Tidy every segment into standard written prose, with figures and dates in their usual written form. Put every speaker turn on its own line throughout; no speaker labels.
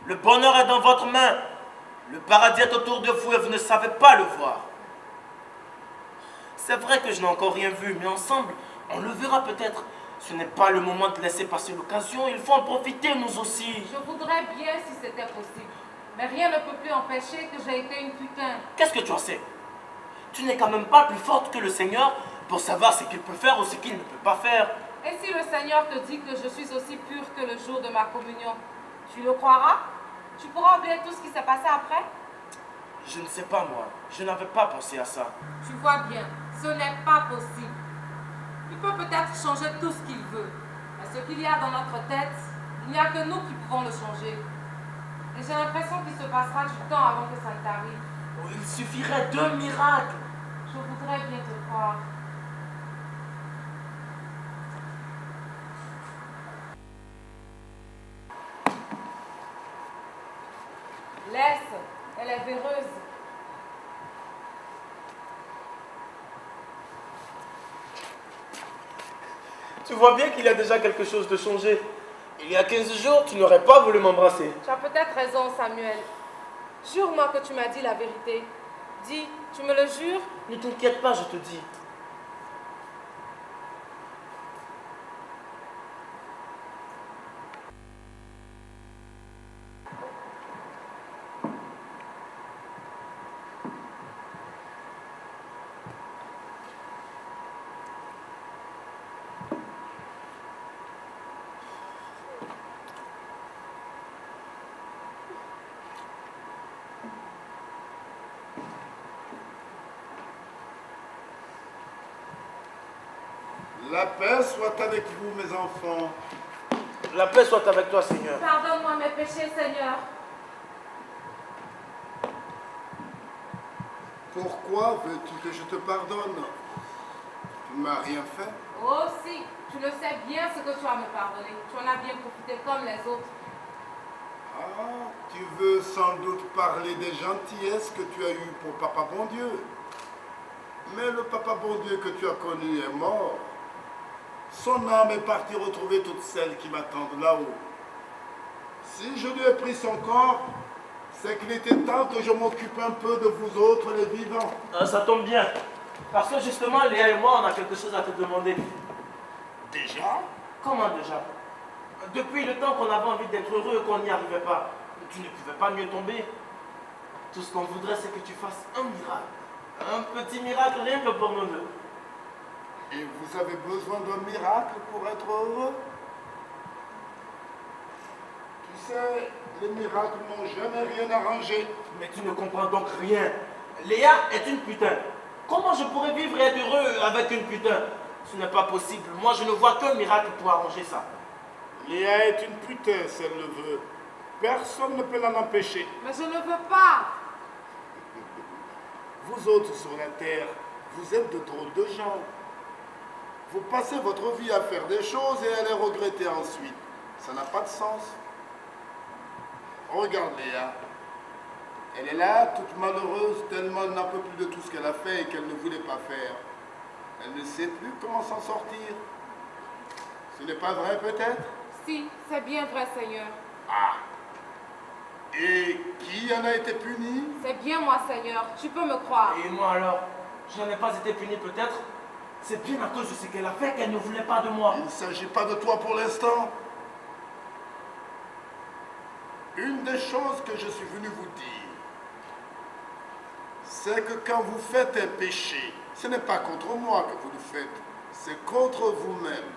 Le bonheur est dans votre main. Le paradis est autour de vous et vous ne savez pas le voir. C'est vrai que je n'ai encore rien vu, mais ensemble, on le verra peut-être. Ce n'est pas le moment de laisser passer l'occasion, il faut en profiter nous aussi.
Je voudrais bien si c'était possible. Mais rien ne peut plus empêcher que j'ai été une putain.
Qu'est-ce que tu en sais? Tu n'es quand même pas plus forte que le Seigneur pour savoir ce qu'il peut faire ou ce qu'il ne peut pas faire.
Et si le Seigneur te dit que je suis aussi pure que le jour de ma communion, tu le croiras? Tu pourras oublier tout ce qui s'est passé après?
Je ne sais pas moi, je n'avais pas pensé à ça.
Tu vois bien, ce n'est pas possible. Il peut peut-être changer tout ce qu'il veut. Mais ce qu'il y a dans notre tête, il n'y a que nous qui pouvons le changer. Et j'ai l'impression qu'il se passera du temps avant que ça ne t'arrive.
Oh, il suffirait d'un miracle.
Je voudrais bien te croire. Laisse, elle est véreuse.
Tu vois bien qu'il y a déjà quelque chose de changé. Il y a 15 jours, tu n'aurais pas voulu m'embrasser.
Tu as peut-être raison, Samuel. Jure-moi que tu m'as dit la vérité. Dis, tu me le jures?
Ne t'inquiète pas, je te dis.
La paix soit avec vous, mes enfants.
La paix soit avec toi, Seigneur.
Pardonne-moi mes péchés, Seigneur.
Pourquoi veux-tu que je te pardonne? Tu ne m'as rien fait.
Oh si, tu le sais bien ce que tu as me pardonné. Tu en as bien profité comme les autres.
Ah, tu veux sans doute parler des gentillesses que tu as eues pour Papa Bon Dieu. Mais le Papa Bon Dieu que tu as connu est mort. Son âme est partie retrouver toutes celles qui m'attendent là-haut. Si je lui ai pris son corps, c'est qu'il était temps que je m'occupe un peu de vous autres, les vivants.
Ça tombe bien. Parce que justement, Léa et moi, on a quelque chose à te demander.
Déjà?
Comment déjà? Depuis le temps qu'on avait envie d'être heureux et qu'on n'y arrivait pas, tu ne pouvais pas mieux tomber. Tout ce qu'on voudrait, c'est que tu fasses un miracle. Un petit miracle, rien que pour nous deux.
Et vous avez besoin d'un miracle pour être heureux? Tu sais, les miracles n'ont jamais rien arrangé.
Mais tu ne comprends donc rien. Léa est une putain. Comment je pourrais vivre et être heureux avec une putain? Ce n'est pas possible. Moi, je ne vois qu'un miracle pour arranger ça.
Léa est une putain, si elle le veut. Personne ne peut l'en empêcher.
Mais je ne veux pas.
Vous autres sur la terre, vous êtes de drôles de gens. Vous passez votre vie à faire des choses et à les regretter ensuite. Ça n'a pas de sens. Regarde Léa. Elle est là, toute malheureuse, tellement elle n'en peut plus de tout ce qu'elle a fait et qu'elle ne voulait pas faire. Elle ne sait plus comment s'en sortir. Ce n'est pas vrai peut-être?
Si, c'est bien vrai, Seigneur.
Ah! Et qui en a été puni?
C'est bien moi, Seigneur. Tu peux me croire.
Et moi alors? Je n'en ai pas été puni peut-être? C'est bien à cause de ce qu'elle a fait qu'elle ne voulait pas de moi.
Il ne s'agit pas de toi pour l'instant. Une des choses que je suis venu vous dire, c'est que quand vous faites un péché, ce n'est pas contre moi que vous le faites, c'est contre vous-même.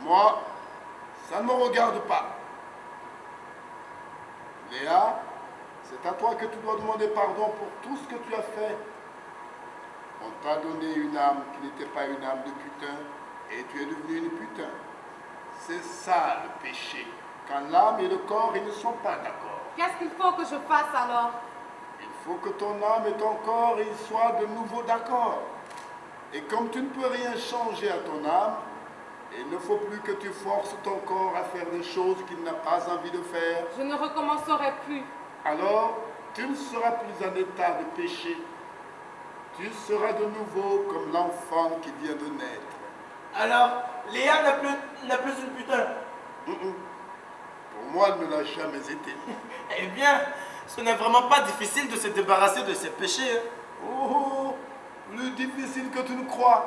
Moi, ça ne me regarde pas. Léa, c'est à toi que tu dois demander pardon pour tout ce que tu as fait. On t'a donné une âme qui n'était pas une âme de putain, et tu es devenu une putain. C'est ça le péché. Quand l'âme et le corps, ils ne sont pas d'accord.
Qu'est-ce qu'il faut que je fasse alors?
Il faut que ton âme et ton corps, ils soient de nouveau d'accord. Et comme tu ne peux rien changer à ton âme, il ne faut plus que tu forces ton corps à faire des choses qu'il n'a pas envie de faire.
Je ne recommencerai plus.
Alors, tu ne seras plus en état de péché. Tu seras de nouveau comme l'enfant qui vient de naître.
Alors, Léa n'est plus une putain.
Pour moi, elle ne l'a jamais été.
Eh bien, ce n'est vraiment pas difficile de se débarrasser de ses péchés. Hein.
Oh, plus difficile que tu ne crois.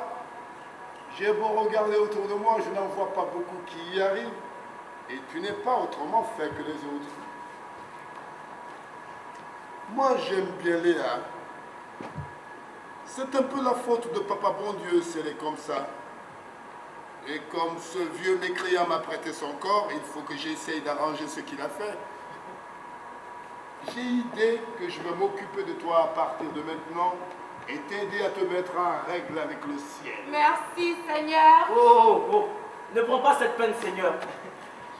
J'ai beau regarder autour de moi, je n'en vois pas beaucoup qui y arrivent. Et tu n'es pas autrement fait que les autres. Moi, j'aime bien Léa. C'est un peu la faute de Papa Bon Dieu si elle est comme ça. Et comme ce vieux mécréant m'a prêté son corps, il faut que j'essaye d'arranger ce qu'il a fait. J'ai idée que je vais m'occuper de toi à partir de maintenant et t'aider à te mettre en règle avec le ciel.
Merci, Seigneur.
Oh, ne prends pas cette peine, Seigneur.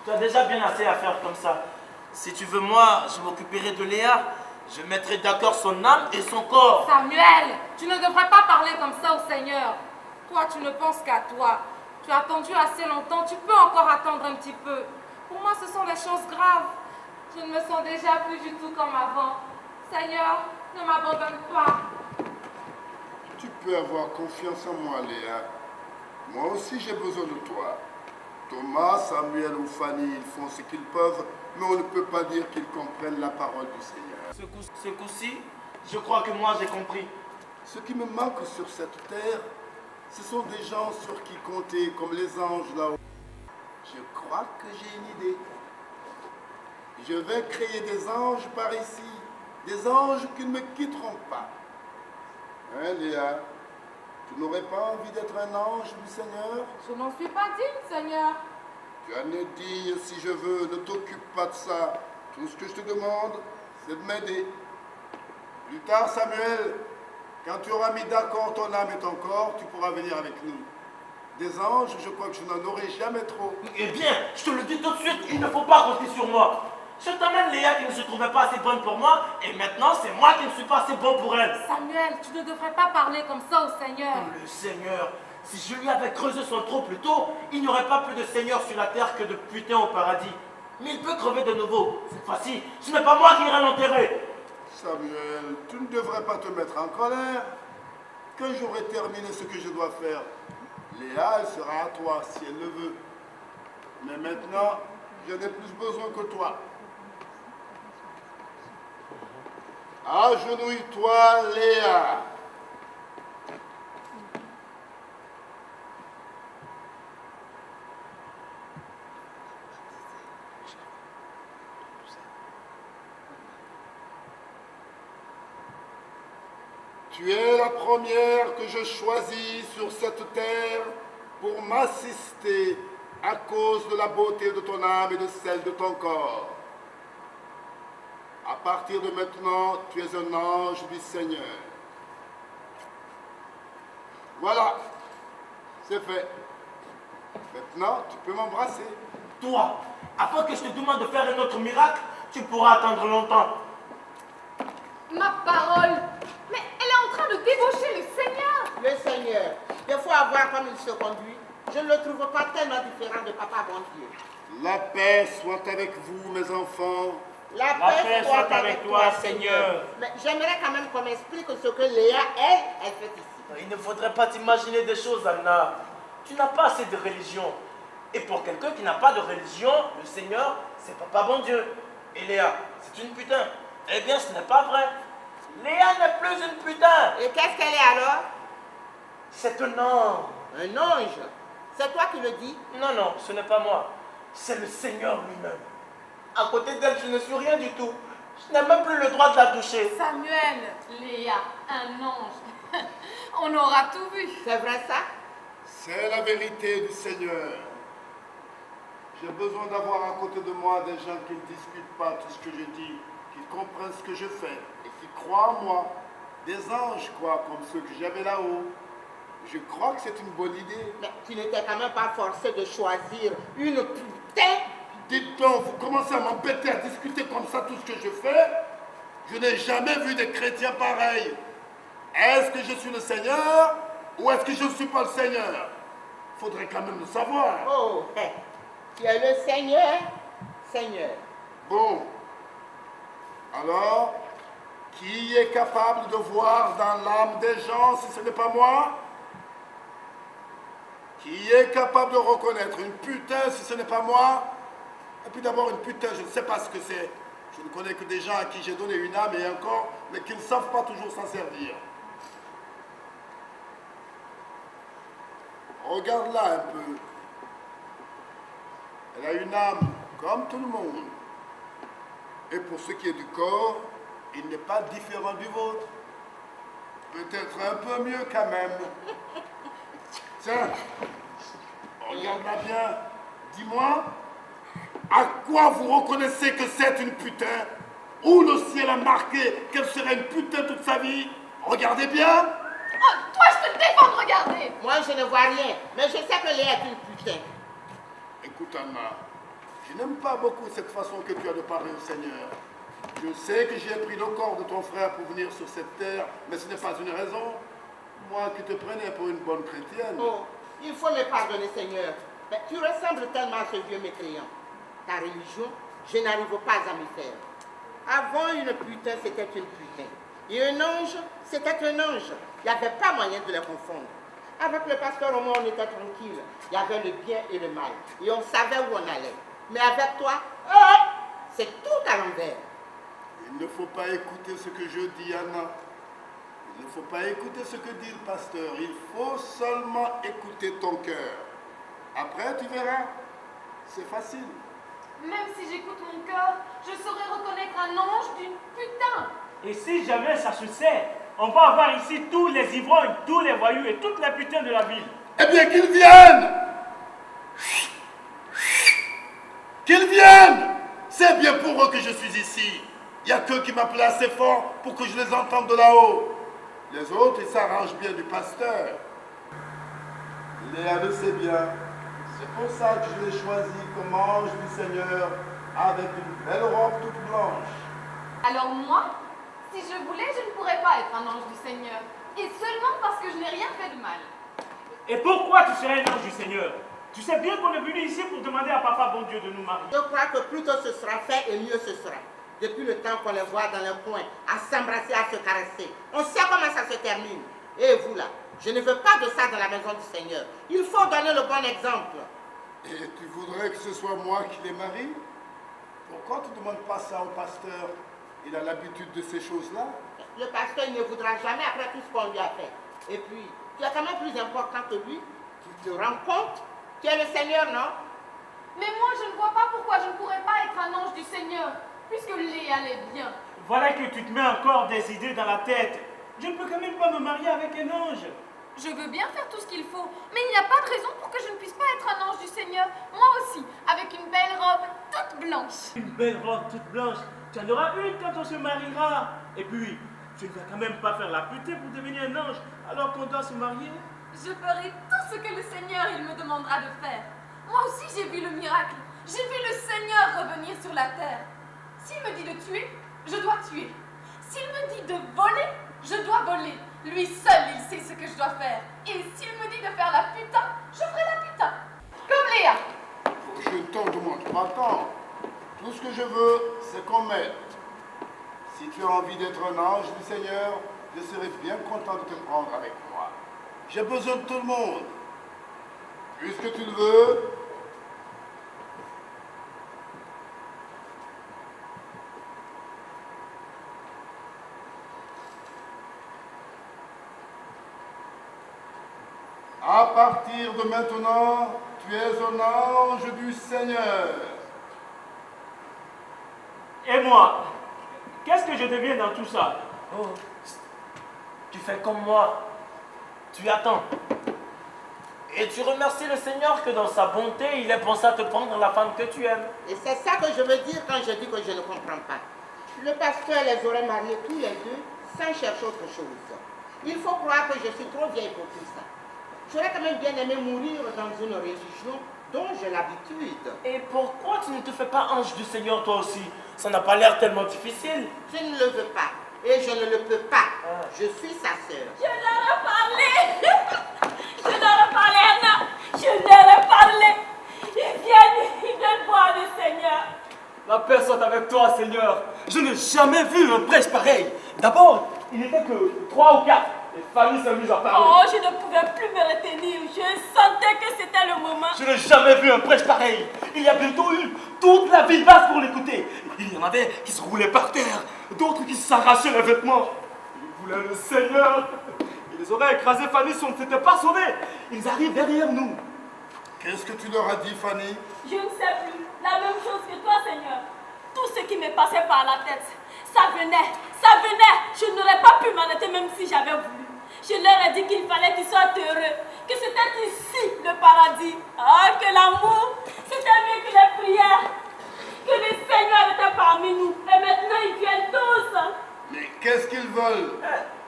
Tu as déjà bien assez à faire comme ça. Si tu veux, moi, je m'occuperai de Léa. Je mettrai d'accord son âme et son corps.
Samuel, tu ne devrais pas parler comme ça au Seigneur. Toi, tu ne penses qu'à toi. Tu as attendu assez longtemps, tu peux encore attendre un petit peu. Pour moi, ce sont des choses graves. Je ne me sens déjà plus du tout comme avant. Seigneur, ne m'abandonne pas.
Tu peux avoir confiance en moi, Léa. Moi aussi, j'ai besoin de toi. Thomas, Samuel ou Fanny, ils font ce qu'ils peuvent, mais on ne peut pas dire qu'ils comprennent la parole du Seigneur.
Ce coup-ci, je crois que moi, j'ai compris.
Ce qui me manque sur cette terre, ce sont des gens sur qui compter, comme les anges là-haut. Je crois que j'ai une idée. Je vais créer des anges par ici, des anges qui ne me quitteront pas. Hein, Léa? Tu n'aurais pas envie d'être un ange du Seigneur?
Je n'en suis pas digne, Seigneur.
Tu en es digne si je veux, ne t'occupe pas de ça. Tout ce que je te demande, c'est de m'aider. Plus tard, Samuel, quand tu auras mis d'accord ton âme et ton corps, tu pourras venir avec nous. Des anges, je crois que je n'en aurai jamais trop.
Eh bien, je te le dis tout de suite, il ne faut pas compter sur moi. Je t'amène Léa qui ne se trouvait pas assez bonne pour moi, et maintenant c'est moi qui ne suis pas assez bon pour elle.
Samuel, tu ne devrais pas parler comme ça au Seigneur.
Le Seigneur, si je lui avais creusé son trou plus tôt, il n'y aurait pas plus de Seigneur sur la terre que de putain au paradis. Mais il peut crever de nouveau. Cette fois-ci, ce n'est pas moi qui irai l'enterrer.
Samuel, tu ne devrais pas te mettre en colère. Quand j'aurai terminé ce que je dois faire, Léa, elle sera à toi si elle le veut. Mais maintenant, je n'ai plus besoin que toi. Agenouille-toi, Léa. Tu es la première que je choisis sur cette terre pour m'assister à cause de la beauté de ton âme et de celle de ton corps. À partir de maintenant, tu es un ange du Seigneur. Voilà, c'est fait. Maintenant, tu peux m'embrasser.
Toi, avant que je te demande de faire un autre miracle, tu pourras attendre longtemps.
Ma parole! Mais elle est en train de débaucher le Seigneur!
Le Seigneur, des fois, voir comme il se conduit, je ne le trouve pas tellement différent de Papa Bon Dieu.
La paix soit avec vous, mes enfants.
La
paix soit avec toi, Seigneur.
Mais j'aimerais quand même qu'on m'explique ce que Léa, elle fait ici.
Il ne faudrait pas t'imaginer des choses, Anna. Tu n'as pas assez de religion. Et pour quelqu'un qui n'a pas de religion, le Seigneur, c'est Papa Bon Dieu. Et Léa, c'est une putain. Eh bien, ce n'est pas vrai. Léa n'est plus une putain.
Et qu'est-ce qu'elle est alors?
C'est un ange.
Un ange? C'est toi qui le dis?
Non, ce n'est pas moi. C'est le Seigneur lui-même. À côté d'elle, je ne suis rien du tout. Je n'ai même plus le droit de la toucher.
Samuel, Léa, un ange. On aura tout vu.
C'est vrai ça?
C'est la vérité du Seigneur. J'ai besoin d'avoir à côté de moi des gens qui ne discutent pas tout ce que je dis, qui comprennent ce que je fais et qui croient en moi. Des anges, quoi, comme ceux que j'avais là-haut. Je crois que c'est une bonne idée.
Mais tu n'étais quand même pas forcé de choisir une putain.
Dites donc, vous commencez à m'embêter à discuter comme ça tout ce que je fais. Je n'ai jamais vu des chrétiens pareils. Est-ce que je suis le Seigneur ou est-ce que je ne suis pas le Seigneur? Faudrait quand même le savoir.
Oh, tu es le Seigneur, Seigneur.
Bon. Alors, qui est capable de voir dans l'âme des gens si ce n'est pas moi? Qui est capable de reconnaître une putain si ce n'est pas moi? Et puis d'abord, une putain, je ne sais pas ce que c'est. Je ne connais que des gens à qui j'ai donné une âme et un corps, mais qui ne savent pas toujours s'en servir. Regarde-la un peu. Elle a une âme comme tout le monde. Et pour ce qui est du corps, il n'est pas différent du vôtre. Peut-être un peu mieux quand même. Tiens, regarde-la bien. Dis-moi, à quoi vous reconnaissez que c'est une putain? Où le ciel a marqué qu'elle serait une putain toute sa vie? Regardez bien.
Oh, toi, je te défends de regarder.
Moi, je ne vois rien, mais je sais que Léa est une putain.
Écoute, Anna, je n'aime pas beaucoup cette façon que tu as de parler au Seigneur. Je sais que j'ai pris le corps de ton frère pour venir sur cette terre, mais ce n'est pas une raison. Moi qui te prenais pour une bonne chrétienne.
Oh, il faut me pardonner, Seigneur. Mais tu ressembles tellement à ce vieux mécréant. Ta religion, je n'arrive pas à m'y faire. Avant, une putain, c'était une putain. Et un ange, c'était un ange. Il n'y avait pas moyen de les confondre. Avec le pasteur, au moins, on était tranquille. Il y avait le bien et le mal. Et on savait où on allait. Mais avec toi, c'est tout à l'envers.
Il ne faut pas écouter ce que je dis, Anna. Il ne faut pas écouter ce que dit le pasteur. Il faut seulement écouter ton cœur. Après, tu verras. C'est facile.
Même si j'écoute mon cœur, je saurais reconnaître un ange d'une putain.
Et si jamais ça se sait, on va avoir ici tous les ivrognes, tous les voyous et toutes les putains de la ville.
Eh bien, qu'ils viennent! Qu'ils viennent! C'est bien pour eux que je suis ici. Il n'y a qu'eux qui m'appellent assez fort pour que je les entende de là-haut. Les autres, ils s'arrangent bien du pasteur. Léa le sait bien. C'est pour ça que je l'ai choisi comme ange du Seigneur avec une belle robe toute blanche.
Alors moi, si je voulais, je ne pourrais pas être un ange du Seigneur. Et seulement parce que je n'ai rien fait de mal.
Et pourquoi tu serais un ange du Seigneur? Tu sais bien qu'on est venu ici pour demander à Papa bon Dieu de nous marier.
Je crois que plus tôt ce sera fait et mieux ce sera. Depuis le temps qu'on les voit dans le coin, à s'embrasser, à se caresser. On sait comment ça se termine. Et vous là, je ne veux pas de ça dans la maison du Seigneur. Il faut donner le bon exemple.
Et tu voudrais que ce soit moi qui les marie? Pourquoi tu ne demandes pas ça au pasteur? Il a l'habitude de ces choses-là.
Le pasteur il ne voudra jamais après tout ce qu'on lui a fait. Et puis, tu es quand même plus important que lui. Tu te rends compte? Tu es le Seigneur, non?
Mais moi, je ne vois pas pourquoi je ne pourrais pas être un ange du Seigneur, puisque Léa l'est bien.
Voilà que tu te mets encore des idées dans la tête. Je ne peux quand même pas me marier avec un ange.
Je veux bien faire tout ce qu'il faut, mais il n'y a pas de raison pour que je ne puisse pas être un ange du Seigneur, moi aussi, avec une belle robe toute blanche.
Une belle robe toute blanche. Tu en auras une quand on se mariera. Et puis, tu ne vas quand même pas faire la putain pour devenir un ange alors qu'on doit se marier.
Je ferai tout ce que le Seigneur il me demandera de faire. Moi aussi j'ai vu le miracle. J'ai vu le Seigneur revenir sur la terre. S'il me dit de tuer, je dois tuer. S'il me dit de voler, je dois voler. Lui seul, il sait ce que je dois faire. Et s'il me dit de faire la putain, je ferai la putain. Comme Léa.
Je ne t'en demande pas tant. Tout ce que je veux, c'est qu'on m'aide. Si tu as envie d'être un ange du Seigneur, je serai bien content de te prendre avec moi. J'ai besoin de tout le monde. Puisque tu le veux, à partir de maintenant, tu es un ange du Seigneur.
Et moi, qu'est-ce que je deviens dans tout ça?
Oh, tu fais comme moi. Tu attends. Et tu remercies le Seigneur que dans sa bonté, il ait pensé à te prendre la femme que tu aimes.
Et c'est ça que je veux dire quand je dis que je ne comprends pas. Le pasteur les aurait mariés tous les deux sans chercher autre chose. Il faut croire que je suis trop vieille pour tout ça. J'aurais quand même bien aimé mourir dans une religion dont j'ai l'habitude.
Et pourquoi tu ne te fais pas ange du Seigneur toi aussi? Ça n'a pas l'air tellement difficile.
Je ne le veux pas. Et je ne le peux pas. Je suis sa sœur.
Je leur ai parlé. Je leur ai parlé, Anna. Je leur ai parlé. Ils viennent, ils veulent voir le Seigneur.
La paix soit avec toi, Seigneur. Je n'ai jamais vu un prêche pareil. D'abord, il n'était que 3 ou 4. Et Fanny s'est mise à parler.
Oh, je ne pouvais plus me retenir. Je sentais que c'était le moment.
Je n'ai jamais vu un prêche pareil. Il y a bientôt eu toute la ville basse pour l'écouter. Il y en avait qui se roulaient par terre, d'autres qui s'arrachaient les vêtements. Ils voulaient le Seigneur. Ils auraient écrasé Fanny si on ne s'était pas sauvé. Ils arrivent derrière nous.
Qu'est-ce que tu leur as dit, Fanny?
Je ne sais plus. La même chose que toi, Seigneur. Tout ce qui me passait par la tête, ça venait, ça venait. Je n'aurais pas pu m'arrêter même si j'avais voulu. Je leur ai dit qu'il fallait qu'ils soient heureux, que c'était ici le paradis. Ah, que l'amour, c'était mieux que les prières, que le Seigneur était parmi nous. Et maintenant, ils viennent tous.
Mais qu'est-ce qu'ils veulent?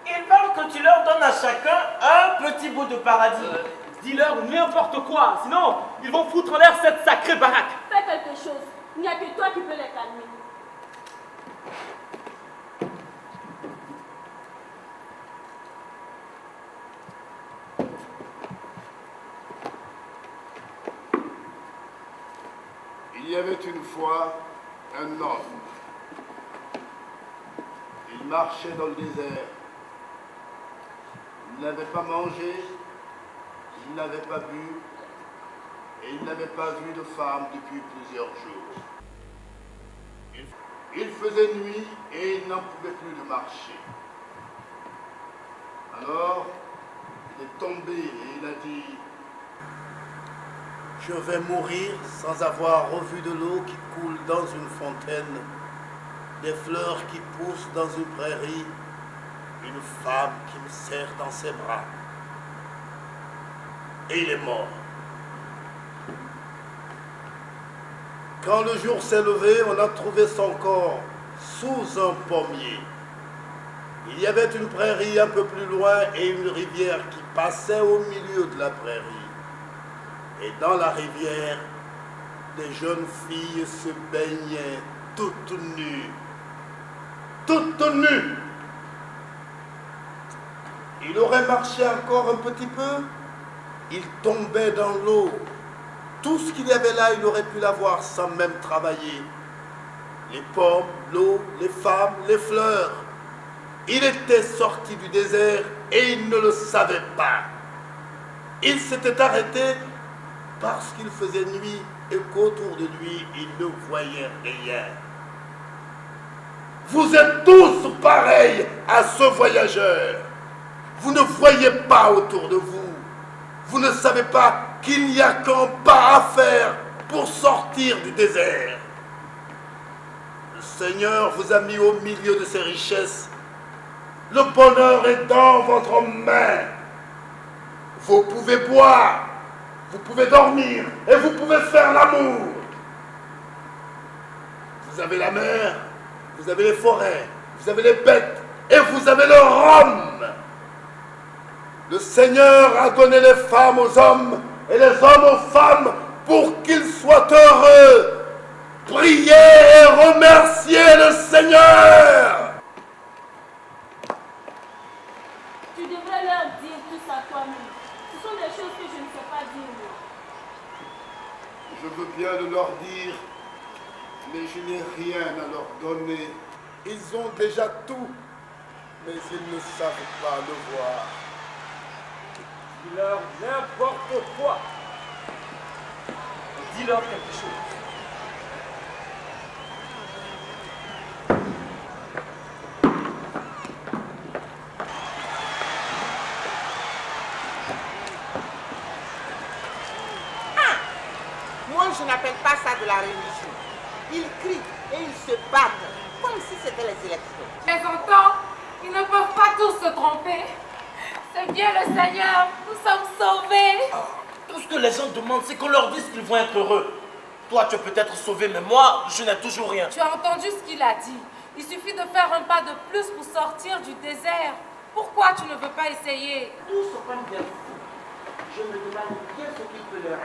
Ils veulent que tu leur donnes à chacun un petit bout de paradis.
Dis-leur n'importe quoi, sinon ils vont foutre en l'air cette sacrée baraque.
Fais quelque chose. Il n'y a que toi qui peux les calmer.
Il y avait une fois un homme. Il marchait dans le désert. Il n'avait pas mangé, il n'avait pas bu, et il n'avait pas vu de femme depuis plusieurs jours. Il faisait nuit et il n'en pouvait plus de marcher. Alors, il est tombé et il a dit: je vais mourir sans avoir revu de l'eau qui coule dans une fontaine, des fleurs qui poussent dans une prairie, une femme qui me serre dans ses bras. Et il est mort. Quand le jour s'est levé, on a trouvé son corps sous un pommier. Il y avait une prairie un peu plus loin et une rivière qui passait au milieu de la prairie. Et dans la rivière, des jeunes filles se baignaient toutes nues. Toutes nues! Il aurait marché encore un petit peu, il tombait dans l'eau. Tout ce qu'il y avait là, il aurait pu l'avoir sans même travailler. Les pommes, l'eau, les femmes, les fleurs. Il était sorti du désert et il ne le savait pas. Il s'était arrêté parce qu'il faisait nuit et qu'autour de lui, il ne voyait rien. Vous êtes tous pareils à ce voyageur. Vous ne voyez pas autour de vous. Vous ne savez pas qu'il n'y a qu'un pas à faire pour sortir du désert. Le Seigneur vous a mis au milieu de ses richesses. Le bonheur est dans votre main. Vous pouvez boire, vous pouvez dormir et vous pouvez faire l'amour. Vous avez la mer, vous avez les forêts, vous avez les bêtes et vous avez le rhum. Le Seigneur a donné les femmes aux hommes et les hommes aux femmes pour qu'ils soient heureux. Priez et remerciez le Seigneur.
Tu devrais leur dire tout ça toi-même. Ce sont des choses que je ne sais pas dire moi.
Je veux bien le leur dire, mais je n'ai rien à leur donner. Ils ont déjà tout, mais ils ne savent pas le voir.
Dis-leur n'importe quoi. Dis-leur quelque chose.
Moi, je n'appelle pas ça de la religion. Ils crient et ils se battent comme si c'était les élections.
Mais entends, ils ne peuvent pas tous se tromper. C'est bien le Seigneur, nous sommes sauvés.
Tout ce que les gens demandent, c'est qu'on leur dise qu'ils vont être heureux. Toi, tu peux être sauvé, mais moi, je n'ai toujours rien.
Tu as entendu ce qu'il a dit. Il suffit de faire un pas de plus pour sortir du désert. Pourquoi tu ne veux pas essayer?
Tous sont comme des fous. Je me demande bien ce qu'il peut leur.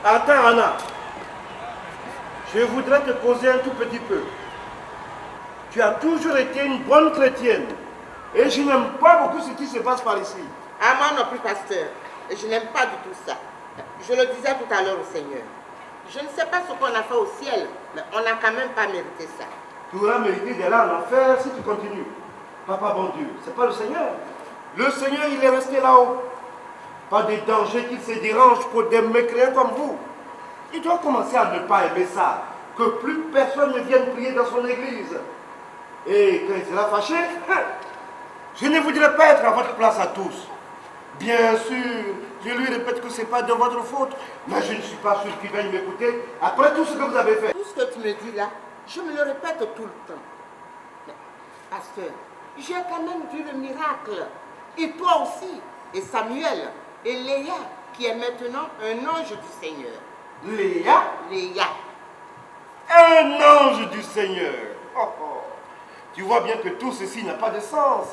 Attends, Anna. Je voudrais te causer un tout petit peu. Tu as toujours été une bonne chrétienne. Et je n'aime pas beaucoup ce qui se passe par ici.
À moi non plus, pasteur. Je n'aime pas du tout ça. Je le disais tout à l'heure au Seigneur. Je ne sais pas ce qu'on a fait au ciel, mais on n'a quand même pas mérité ça.
Tu auras mérité d'aller en enfer si tu continues. Papa bon Dieu, c'est pas le Seigneur. Le Seigneur, il est resté là-haut. Pas des dangers qu'il se dérange pour des mécréants comme vous. Il doit commencer à ne pas aimer ça. Que plus personne ne vienne prier dans son église. Et quand il sera fâché, je ne voudrais pas être à votre place à tous. Bien sûr, je lui répète que ce n'est pas de votre faute, mais je ne suis pas sûr qu'il vienne m'écouter après tout ce que vous avez fait.
Tout ce que tu me dis là, je me le répète tout le temps. Mais, pasteur, j'ai quand même vu le miracle. Et toi aussi, et Samuel, et Léa, qui est maintenant un ange du Seigneur.
Léa?
Léa.
Un ange du Seigneur. Oh, oh. Tu vois bien que tout ceci n'a pas de sens.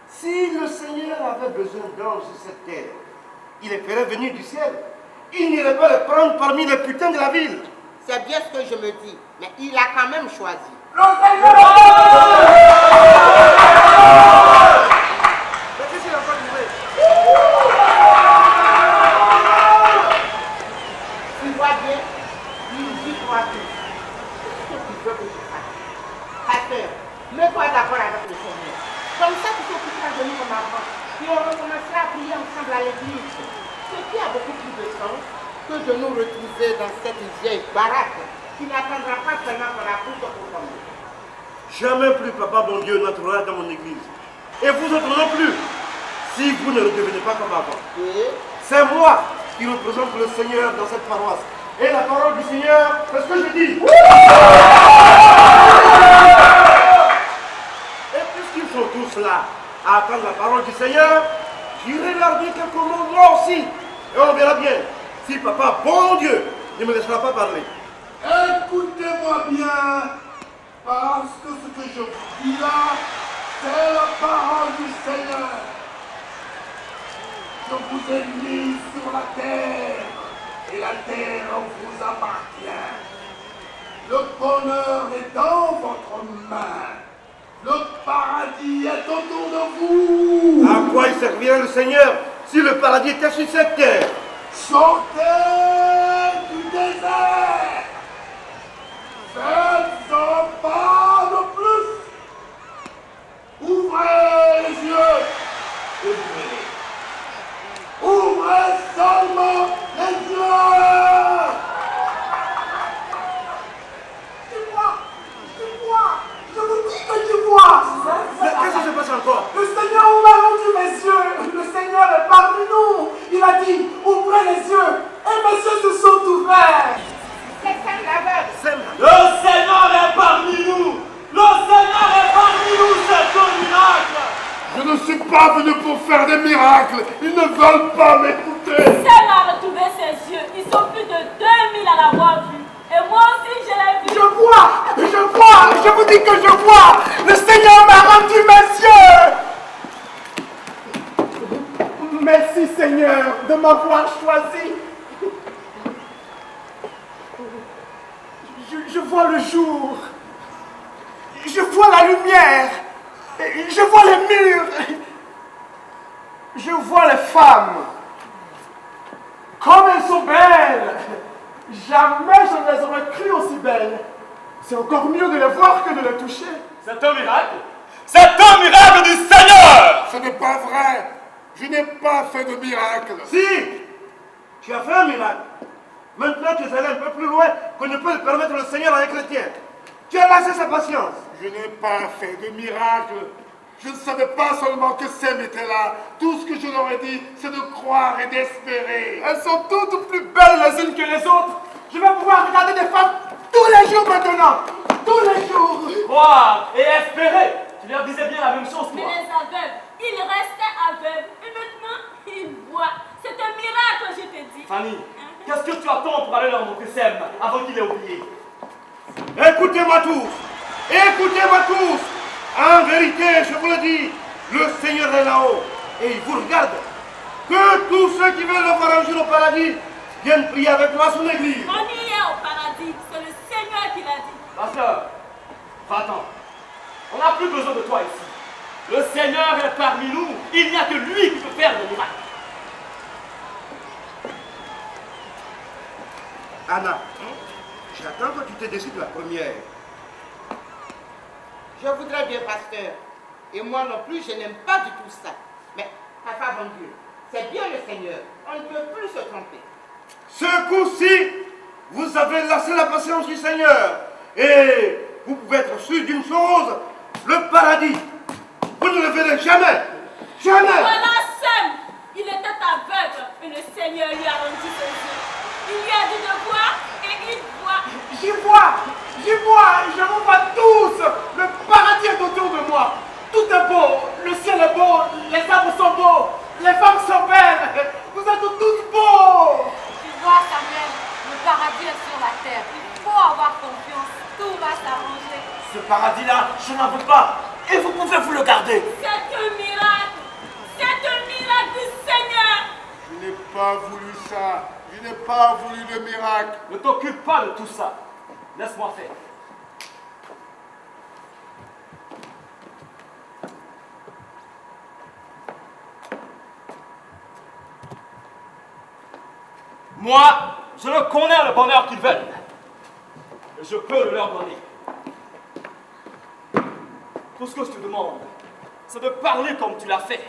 Si le Seigneur avait besoin d'anges sur cette terre, il les ferait venir du ciel. Il n'irait pas les prendre parmi les putains de la ville.
C'est bien ce que je me dis, mais il a quand même choisi.
Le Seigneur! Mais qu'est-ce qu'il a pas trouvé?
Tu vois bien, il dit toi tout. Qu'est-ce que tu veux que je fasse? Pasteur, mets-toi d'accord avec le Seigneur. Comme ça, tu t'occuperas de nous comme avant. Puis on recommencera à prier ensemble à l'église. Ce qui a beaucoup plus de sens que de nous retrouver dans cette vieille baraque qui n'attendra pas seulement qu'on la pousse pour tomber.
Jamais plus, papa bon Dieu, n'entrera dans mon église. Et vous autres non plus, si vous ne redevenez pas comme avant. C'est moi qui représente le Seigneur dans cette paroisse. Et la parole du Seigneur, c'est ce que je dis. Et puisqu'ils sont tous là à attendre la parole du Seigneur, j'irai leur dire quelques mots moi aussi. Et on verra bien si papa bon Dieu ne me laissera pas parler.
Écoutez-moi bien, parce que ce que je vous dis là, c'est la parole du Seigneur. Je vous ai mis sur la terre, et la terre vous appartient. Le bonheur est dans votre main. Le paradis est autour de vous.
À quoi il servirait le Seigneur si le paradis était sur cette terre?
Sortez du désert. Faites un pas de plus. Ouvrez les yeux. Ouvrez-les. Ouvrez seulement les yeux.
Je vous dis que tu vois.
Mais qu'est-ce qui se passe encore?
Le Seigneur m'a rendu mes yeux. Le Seigneur est parmi nous. Il a dit, ouvrez les yeux. Et mes yeux se sont ouverts.
C'est Sam l'aveugle.
Le Seigneur est parmi nous. Le Seigneur est parmi nous, c'est un miracle.
Je ne suis pas venu pour faire des miracles. Ils ne veulent pas m'écouter.
Sam a retrouvé ses yeux. Ils sont plus de 2000 à l'avoir vu. Et moi aussi, je l'ai vu.
Je vous dis que je vois. Le Seigneur m'a rendu mes yeux. Merci Seigneur de m'avoir choisi. Je vois le jour. Je vois la lumière. Je vois les murs. Je vois les femmes. Comme elles sont belles. Jamais je ne les aurais crues aussi belles. C'est encore mieux de les voir que de les toucher.
C'est un miracle. C'est un miracle du Seigneur.
Ce n'est pas vrai. Je n'ai pas fait de miracle.
Si, tu as fait un miracle. Maintenant, tu es allé un peu plus loin que ne peut le permettre le Seigneur à un chrétien. Tu as laissé sa patience.
Je n'ai pas fait de miracle. Je ne savais pas seulement que Sem était là. Tout ce que je leur ai dit, c'est de croire et d'espérer.
Elles sont toutes plus belles les unes que les autres. Je vais pouvoir regarder des femmes tous les jours maintenant. Tous les jours.
Croire et espérer. Tu leur disais bien la même chose,
Mais
toi.
les aveugles, ils restaient aveugles. Et maintenant, ils voient. C'est un miracle, je te dis.
Fanny, qu'est-ce que tu attends pour aller leur montrer Sem avant qu'il ait oublié?
Écoutez-moi tous. Écoutez-moi tous. En vérité, je vous le dis, le Seigneur est là-haut et il vous regarde. Que tous ceux qui veulent le voir un jour au paradis viennent prier avec moi à son église.
On y est au paradis. C'est le Seigneur qui l'a dit.
Pasteur, va-t'en. On n'a plus besoin de toi ici. Le Seigneur est parmi nous. Il n'y a que lui qui peut faire des miracles.
Anna, j'attends que tu te décides la première.
Je voudrais bien, pasteur. Et moi non plus, je n'aime pas du tout ça. Mais, papa bon Dieu, c'est bien le Seigneur. On ne peut plus se tromper.
Ce coup-ci, vous avez lassé la patience du Seigneur. Et vous pouvez être sûr d'une chose, le paradis, vous ne le verrez jamais. Jamais.
Voilà Sam. Il était aveugle et le Seigneur lui a rendu ses yeux. Il lui a dit de voir et il voit.
J'y vois, je vous vois tous. Le paradis est autour de moi. Tout est beau, le ciel est beau, les arbres sont beaux, les femmes sont belles. Vous êtes tous beaux.
Tu vois, Samuel, le paradis est sur la terre. Il faut avoir confiance. Tout va s'arranger.
Ce paradis-là, je n'en veux pas. Et vous pouvez vous le garder.
C'est un miracle. C'est un miracle du Seigneur.
Je n'ai pas voulu ça. Je n'ai pas voulu le miracle.
Ne t'occupe pas de tout ça. Laisse-moi faire. Moi, je le connais le bonheur qu'ils veulent. Et je peux le leur donner. Tout ce que je te demande, c'est de parler comme tu l'as fait.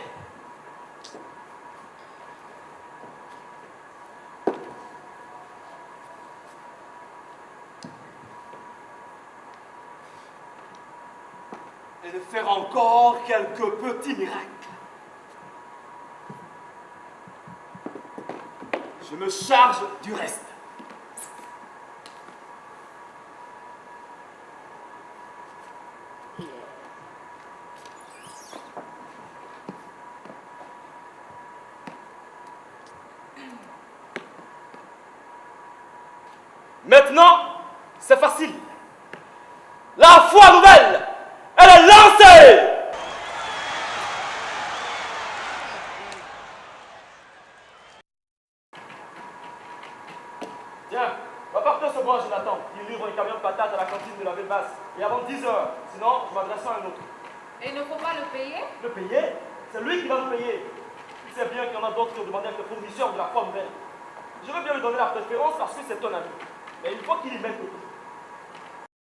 Et de faire encore quelques petits miracles. Je me charge du reste. Maintenant, c'est facile. La foi nouvelle, elle est lancée. Tiens, va partir ce bois, Jonathan. Il livre un camion de patates à la cantine de la ville basse. Et avant 10 heures. Sinon, je m'adresserai à un autre.
Et il ne faut pas le payer?
Le payer? C'est lui qui va me payer. Il sait bien qu'il y en a d'autres qui ont demandé à être fournisseurs de la foi nouvelle. Je veux bien lui donner la préférence parce que c'est ton ami. Mais il faut qu'il y mette le prix.